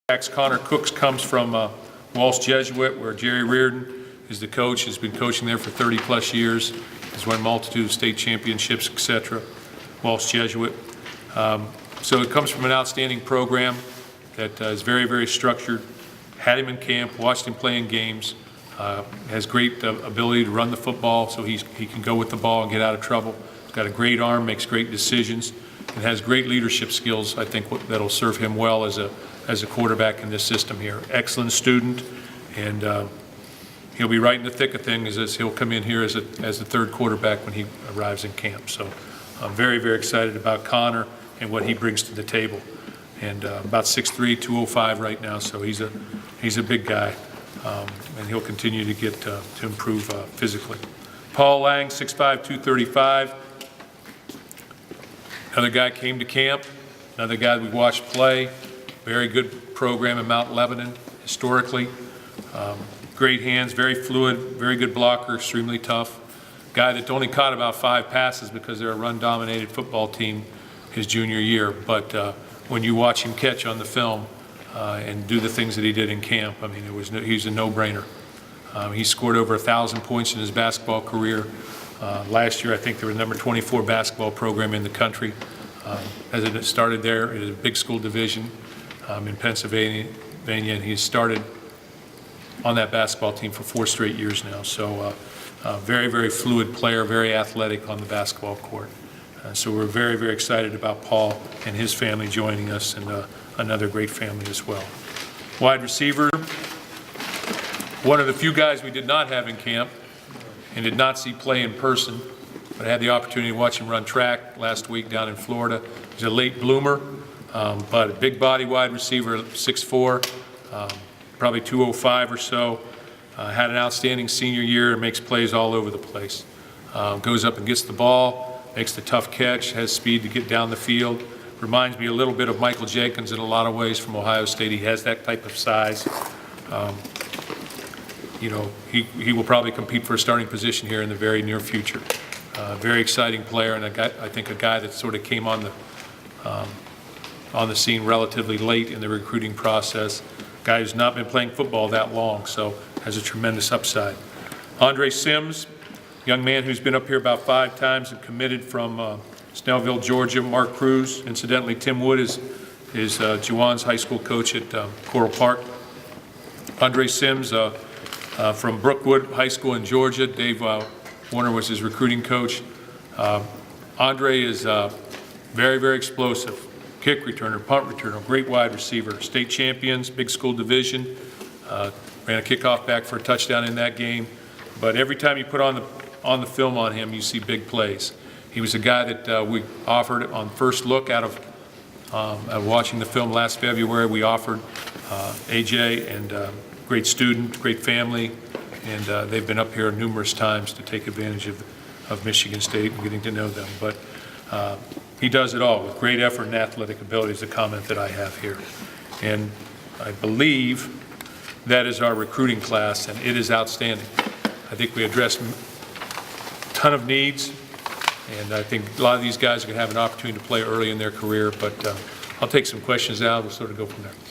Connor Cooks comes from Walsh Jesuit, where Jerry Reardon is the coach, has been coaching there for 30-plus years, has won a multitude of state championships, etc. Walsh Jesuit. So it comes from an outstanding program that is very, very structured. Had him in camp, watched him play in games, has great ability to run the football, so he can go with the ball and get out of trouble. He's got a great arm, makes great decisions, and has great leadership skills, I think, that'll serve him well as a quarterback in this system here. Excellent student, and he'll be right in the thick of things as he'll come in here as a third quarterback when he arrives in camp. So I'm very, very excited about Connor and what he brings to the table. And about 6'3", 205 right now, so he's a big guy, and he'll continue to get to improve physically. Paul Lang, 6'5", 235. Another guy came to camp, another guy we watched play. Very good program in Mount Lebanon historically. Great hands, very fluid, very good blocker, extremely tough. Guy that only caught about 5 passes because they're a run-dominated football team his junior year. But when you watch him catch on the film and do the things that he did in camp, I mean, he's a no-brainer. He scored over 1,000 points in his basketball career. Last year, I think they were the number 24 basketball program in the country. As it started there, it is a big school division in Pennsylvania, and he's started on that basketball team for 4 straight years now. So very, very fluid player, very athletic on the basketball court. So we're very, very excited about Paul and his family joining us, and another great family as well. Wide receiver, one of the few guys we did not have in camp and did not see play in person, but I had the opportunity to watch him run track last week down in Florida. He's a late bloomer, but a big body wide receiver, 6'4", probably 205 or so. Had an outstanding senior year and makes plays all over the place. Goes up and gets the ball, makes the tough catch, has speed to get down the field. Reminds me a little bit of Michael Jenkins in a lot of ways from Ohio State. He has that type of size. You know, he will probably compete for a starting position here in the very near future. Very exciting player, and I think a guy that sort of came on the scene relatively late in the recruiting process. Guy who's not been playing football that long, so has a tremendous upside. Andre Sims, young man who's been up here about 5 times and committed from Snellville, Georgia. Mark Cruz, incidentally, Tim Wood is Juwan's high school coach at Coral Park. Andre Sims from Brookwood High School in Georgia. Dave Warner was his recruiting coach. Andre is very, very explosive. Kick returner, punt returner, great wide receiver. State champions, big school division. Ran a kickoff back for a touchdown in that game. But every time you put on the film on him, you see big plays. He was a guy that we offered on first look out of watching the film last February. We offered AJ, and great student, great family, and they've been up here numerous times to take advantage of Michigan State and getting to know them. But he does it all with great effort and athletic ability is the comment that I have here. And I believe that is our recruiting class, and it is outstanding. I think we addressed a ton of needs, and I think a lot of these guys are going to have an opportunity to play early in their career, but I'll take some questions now. We'll sort of go from there.